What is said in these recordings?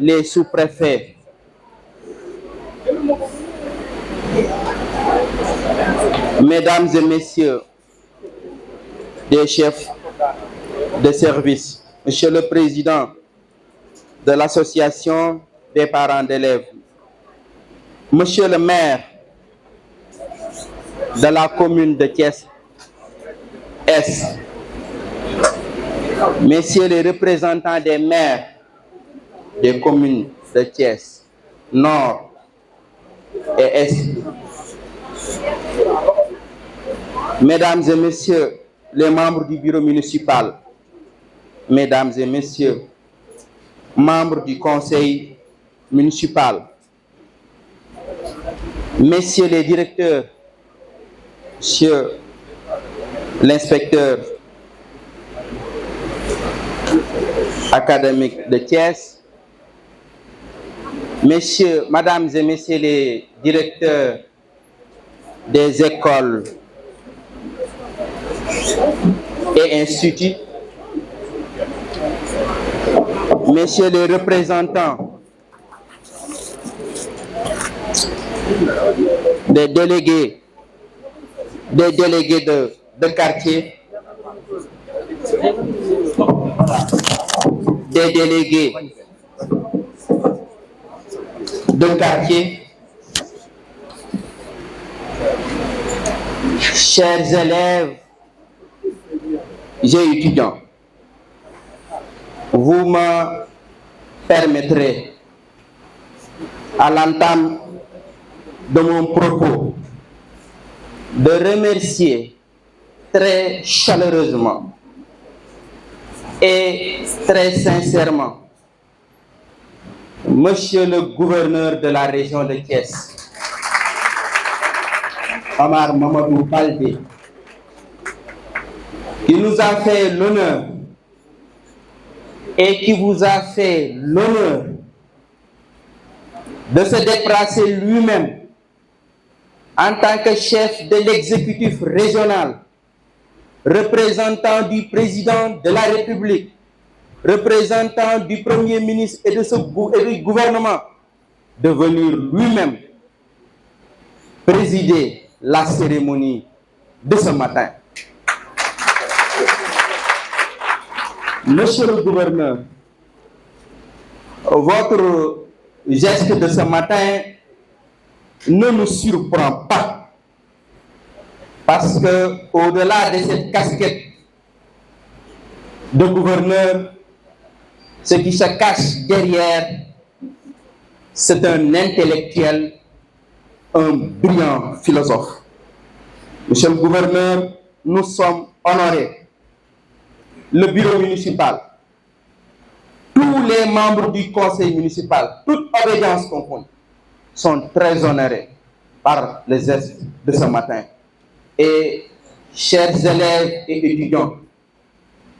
les sous-préfets, mesdames et messieurs des chefs de service, monsieur le président de l'association des parents d'élèves, monsieur le maire de la commune de Thiès-Est, messieurs les représentants des maires des communes de Thiès, Nord et Est, mesdames et messieurs les membres du bureau municipal, mesdames et messieurs, membres du conseil municipal, messieurs les directeurs, monsieur l'inspecteur académique de Thiès, messieurs, mesdames et messieurs les directeurs des écoles et instituts, messieurs les représentants des délégués de quartier, des délégués de quartier, chers élèves et étudiants, vous me permettrez, à l'entame de mon propos, de remercier très chaleureusement et très sincèrement monsieur le gouverneur de la région de Thiès, Omar Mamadou Baldé, qui nous a fait l'honneur et qui vous a fait l'honneur de se déplacer lui-même en tant que chef de l'exécutif régional, représentant du président de la République, représentant du Premier ministre et du gouvernement, de venir lui-même présider la cérémonie de ce matin. Monsieur le gouverneur, votre geste de ce matin ne nous surprend pas, parce que au-delà de cette casquette de gouverneur, ce qui se cache derrière, c'est un intellectuel, un brillant philosophe. Monsieur le gouverneur, nous sommes honorés. Le bureau municipal, tous les membres du conseil municipal, toute obédience confondue, sont très honorés par les gestes de ce matin. Et chers élèves et étudiants,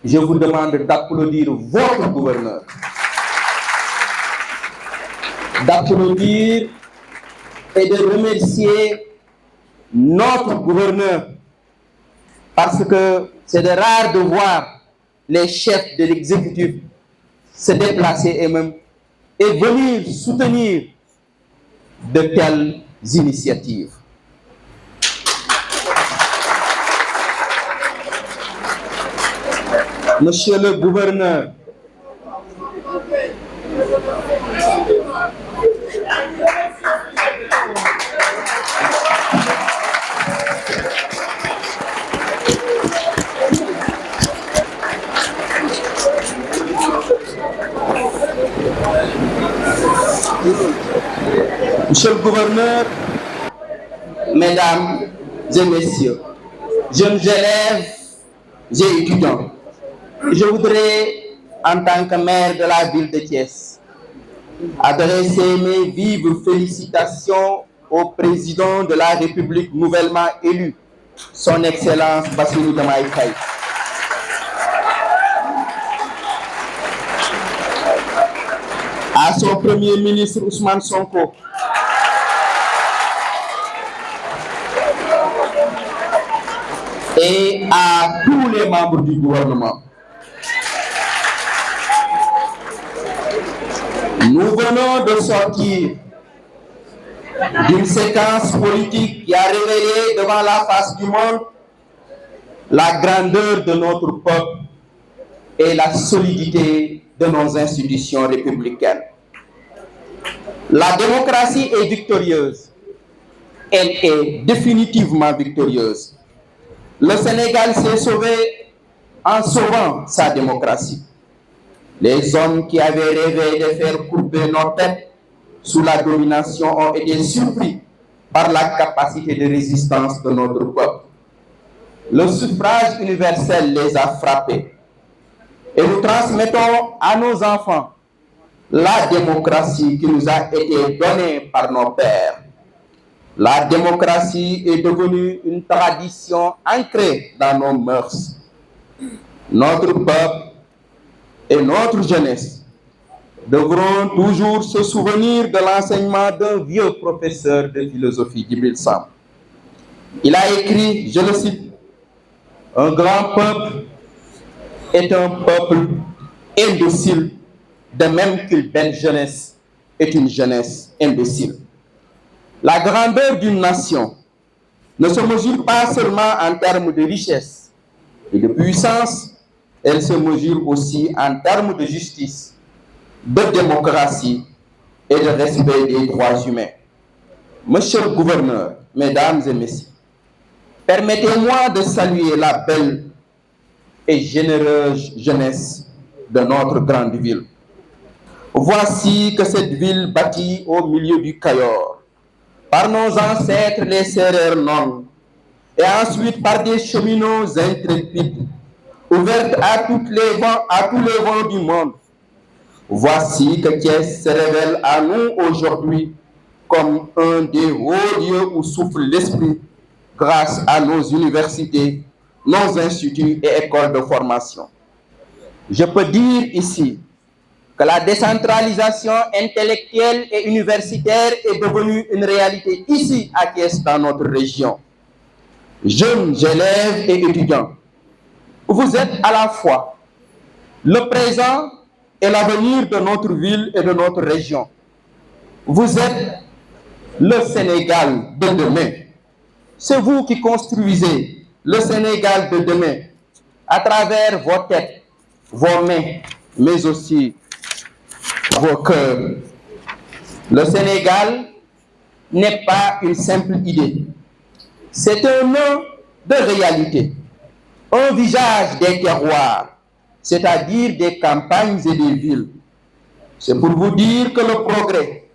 je vous demande d'applaudir votre gouverneur, d'applaudir et de remercier notre gouverneur, parce que c'est de rare de voir les chefs de l'exécutif se déplacer et venir soutenir de telles initiatives. Monsieur le gouverneur, monsieur le gouverneur, mesdames et messieurs, jeunes élèves et étudiants, je voudrais, en tant que maire de la ville de Thiès, adresser mes vives félicitations au président de la République nouvellement élu, son Excellence Bassirou Diomaye Faye. À son premier ministre Ousmane Sonko, et à tous les membres du gouvernement. Nous venons de sortir d'une séquence politique qui a révélé devant la face du monde la grandeur de notre peuple et la solidité de nos institutions républicaines. La démocratie est victorieuse. Elle est définitivement victorieuse. Le Sénégal s'est sauvé en sauvant sa démocratie. Les hommes qui avaient rêvé de faire courber nos têtes sous la domination ont été surpris par la capacité de résistance de notre peuple. Le suffrage universel les a frappés. Et nous transmettons à nos enfants la démocratie qui nous a été donnée par nos pères. La démocratie est devenue une tradition ancrée dans nos mœurs. Notre peuple et notre jeunesse devront toujours se souvenir de l'enseignement d'un vieux professeur de philosophie, Djibril Sam. Il a écrit, je le cite, « Un grand peuple est un peuple indocile, de même qu'une belle jeunesse est une jeunesse imbécile. » La grandeur d'une nation ne se mesure pas seulement en termes de richesse et de puissance, elle se mesure aussi en termes de justice, de démocratie et de respect des droits humains. Monsieur le gouverneur, mesdames et messieurs, permettez-moi de saluer la belle et généreuse jeunesse de notre grande ville. Voici que cette ville bâtie au milieu du Cayor, par nos ancêtres les Sérères Noms, et ensuite par des cheminots intrépides, ouverte à tous les vents du monde. Voici que Thiès se révèle à nous aujourd'hui comme un des hauts lieux où souffle l'esprit grâce à nos universités, nos instituts et écoles de formation. Je peux dire ici que la décentralisation intellectuelle et universitaire est devenue une réalité ici à Thiès, dans notre région. Jeunes élèves et étudiants, vous êtes à la fois le présent et l'avenir de notre ville et de notre région. Vous êtes le Sénégal de demain. C'est vous qui construisez le Sénégal de demain à travers vos têtes, vos mains, mais aussi vos cœurs. Le Sénégal n'est pas une simple idée. C'est un nom de réalité, un visage des terroirs, c'est-à-dire des campagnes et des villes. C'est pour vous dire que le progrès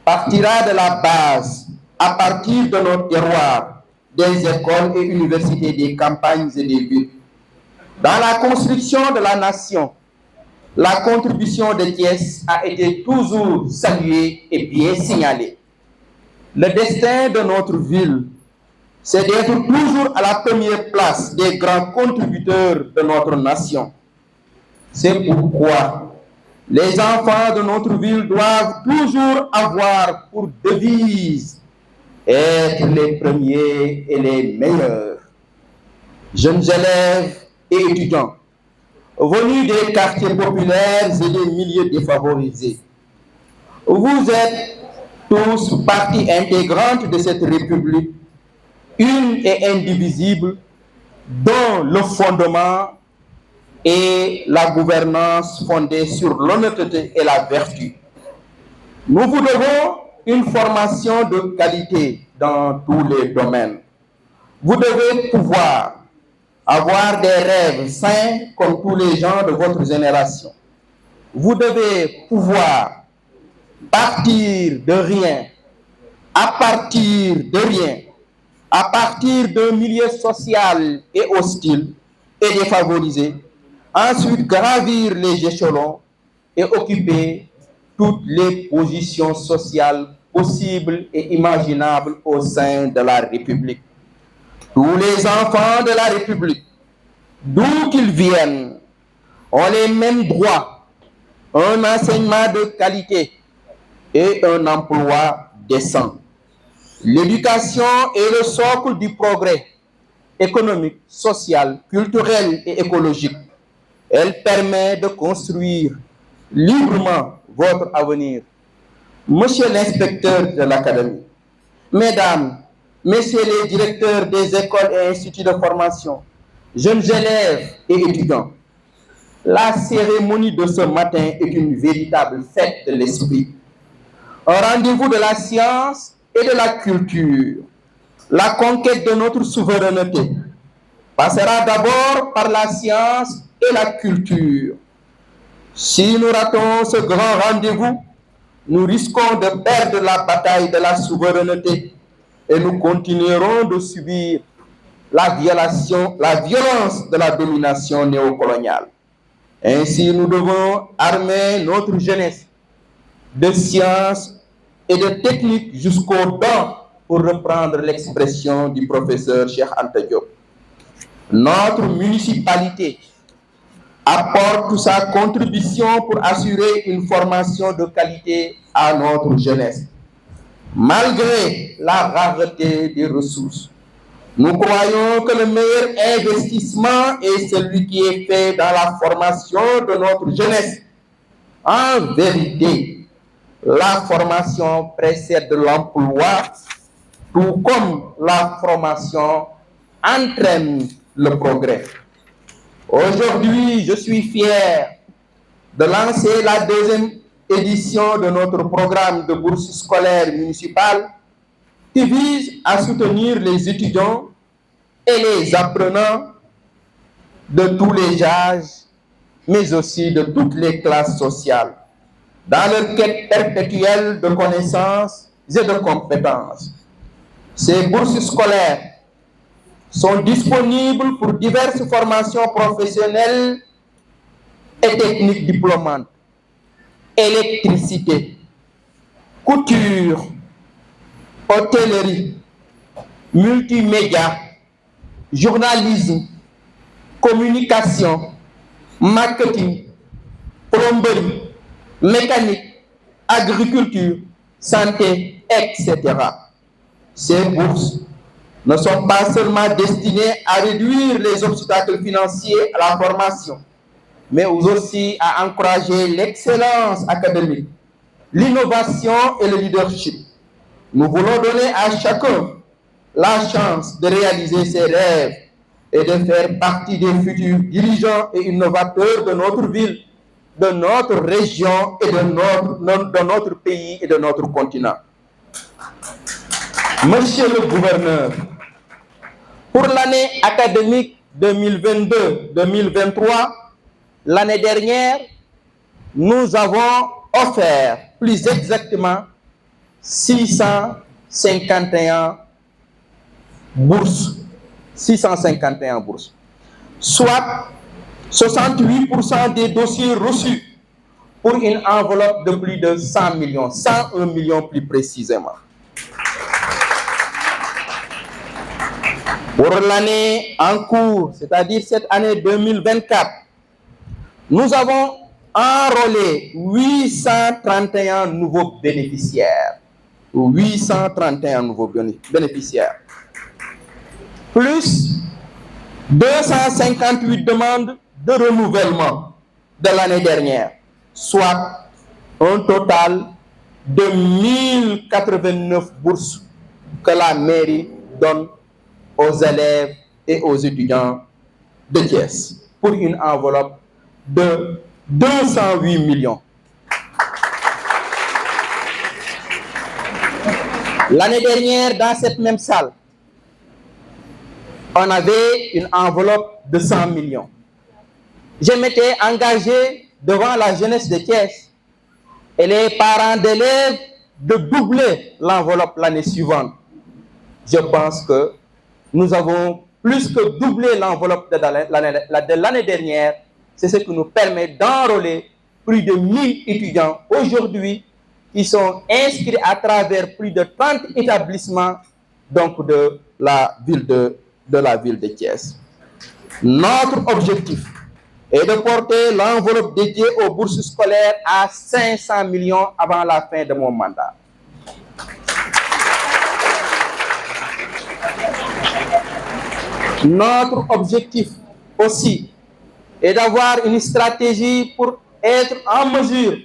partira de la base, à partir de nos terroirs, des écoles et universités, des campagnes et des villes. Dans la construction de la nation, la contribution de Thiès a été toujours saluée et bien signalée. Le destin de notre ville, c'est d'être toujours à la première place des grands contributeurs de notre nation. C'est pourquoi les enfants de notre ville doivent toujours avoir pour devise être les premiers et les meilleurs. Jeunes élèves et étudiants, venus des quartiers populaires et des milieux défavorisés, vous êtes tous partie intégrante de cette République, une et indivisible, dont le fondement est la gouvernance fondée sur l'honnêteté et la vertu. Nous vous devons une formation de qualité dans tous les domaines. Vous devez pouvoir avoir des rêves sains comme tous les gens de votre génération. Vous devez pouvoir partir de rien, à partir de rien, à partir d'un milieu social et hostile et défavorisé, ensuite gravir les échelons et occuper toutes les positions sociales possibles et imaginables au sein de la République. Tous les enfants de la République, d'où qu'ils viennent, ont les mêmes droits, un enseignement de qualité et un emploi décent. L'éducation est le socle du progrès économique, social, culturel et écologique. Elle permet de construire librement votre avenir. Monsieur l'inspecteur de l'académie, mesdames, messieurs les directeurs des écoles et instituts de formation, jeunes élèves et étudiants, la cérémonie de ce matin est une véritable fête de l'esprit. Un rendez-vous de la science et de la culture. La conquête de notre souveraineté passera d'abord par la science et la culture. Si nous ratons ce grand rendez-vous, nous risquons de perdre la bataille de la souveraineté et nous continuerons de subir la violence de la domination néocoloniale. Ainsi, nous devons armer notre jeunesse de sciences et de techniques jusqu'aux dents, pour reprendre l'expression du professeur Cheikh Anta Diop. Notre municipalité apporte sa contribution pour assurer une formation de qualité à notre jeunesse. Malgré la rareté des ressources, nous croyons que le meilleur investissement est celui qui est fait dans la formation de notre jeunesse. En vérité, la formation précède l'emploi, tout comme la formation entraîne le progrès. Aujourd'hui, je suis fier de lancer la deuxième édition de notre programme de bourse scolaire municipale qui vise à soutenir les étudiants et les apprenants de tous les âges, mais aussi de toutes les classes sociales, dans leur quête perpétuelle de connaissances et de compétences. Ces bourses scolaires sont disponibles pour diverses formations professionnelles et techniques diplômantes, électricité, couture, hôtellerie, multimédia, journalisme, communication, marketing, plomberie, mécanique, agriculture, santé, etc. Ces bourses ne sont pas seulement destinées à réduire les obstacles financiers à la formation, mais aussi à encourager l'excellence académique, l'innovation et le leadership. Nous voulons donner à chacun la chance de réaliser ses rêves et de faire partie des futurs dirigeants et innovateurs de notre ville, de notre région et de notre pays et de notre continent. Monsieur le gouverneur, pour l'année académique 2022-2023, l'année dernière, nous avons offert plus exactement 651 bourses, soit 68% des dossiers reçus pour une enveloppe de plus de 100 millions, 101 millions plus précisément. Pour l'année en cours, c'est-à-dire cette année 2024, nous avons enrôlé 831 nouveaux bénéficiaires. 831 nouveaux bénéficiaires. Plus 258 demandes de renouvellement de l'année dernière, soit un total de 1089 bourses que la mairie donne aux élèves et aux étudiants de Thiès pour une enveloppe de 208 millions. L'année dernière, dans cette même salle, on avait une enveloppe de 100 millions. Je m'étais engagé devant la jeunesse de Thiès et les parents d'élèves de doubler l'enveloppe l'année suivante. Je pense que nous avons plus que doublé l'enveloppe de l'année dernière. C'est ce qui nous permet d'enrôler plus de 1000 étudiants aujourd'hui qui sont inscrits à travers plus de 30 établissements donc de la ville de Thiès. Notre objectif est de porter l'enveloppe dédiée aux bourses scolaires à 500 millions avant la fin de mon mandat. Notre objectif aussi est d'avoir une stratégie pour être en mesure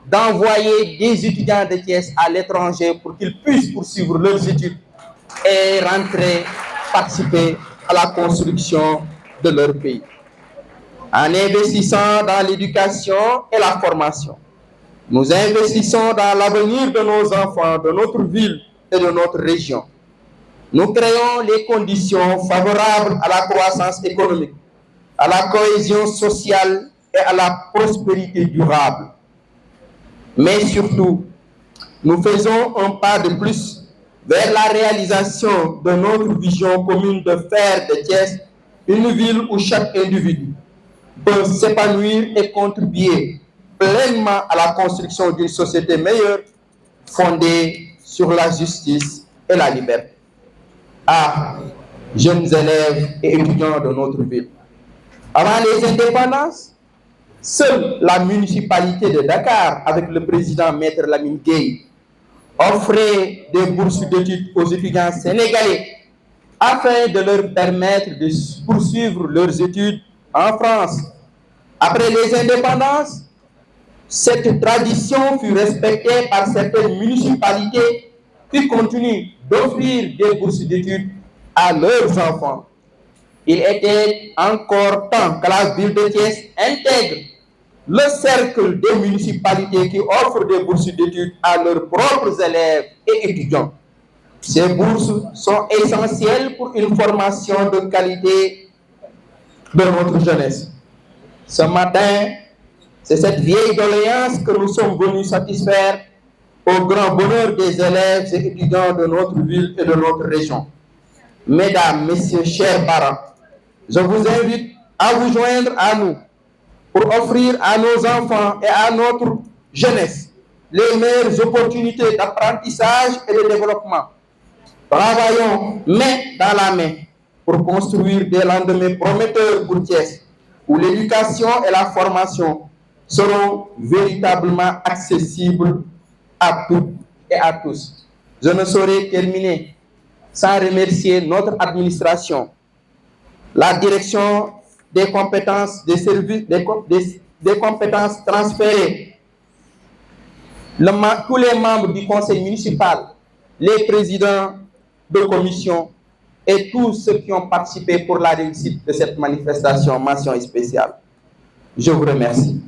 d'envoyer des étudiants de Thiès à l'étranger pour qu'ils puissent poursuivre leurs études et rentrer, participer à la construction de leur pays. En investissant dans l'éducation et la formation, nous investissons dans l'avenir de nos enfants, de notre ville et de notre région. Nous créons les conditions favorables à la croissance économique, à la cohésion sociale et à la prospérité durable. Mais surtout, nous faisons un pas de plus vers la réalisation de notre vision commune de faire de Thiès une ville où chaque individu peut s'épanouir et contribuer pleinement à la construction d'une société meilleure fondée sur la justice et la liberté. Ah, jeunes élèves et étudiants de notre ville. Avant les indépendances, seule la municipalité de Dakar, avec le président Maître Lamine Gueye, offrait des bourses d'études aux étudiants sénégalais afin de leur permettre de poursuivre leurs études en France. Après les indépendances, cette tradition fut respectée par certaines municipalités qui continuent d'offrir des bourses d'études à leurs enfants. Il était encore temps que la ville de Thiès intègre le cercle des municipalités qui offrent des bourses d'études à leurs propres élèves et étudiants. Ces bourses sont essentielles pour une formation de qualité de notre jeunesse. Ce matin, c'est cette vieille doléance que nous sommes venus satisfaire au grand bonheur des élèves et étudiants de notre ville et de notre région. Mesdames, Messieurs, chers parents, je vous invite à vous joindre à nous pour offrir à nos enfants et à notre jeunesse les meilleures opportunités d'apprentissage et de développement. Travaillons main dans la main pour construire des lendemains prometteurs pour Thiès, où l'éducation et la formation seront véritablement accessibles à toutes et à tous. Je ne saurais terminer sans remercier notre administration, la direction des compétences des services, des compétences transférées, tous les membres du conseil municipal, les présidents de commission et tous ceux qui ont participé pour la réussite de cette manifestation. Mention spéciale. Je vous remercie.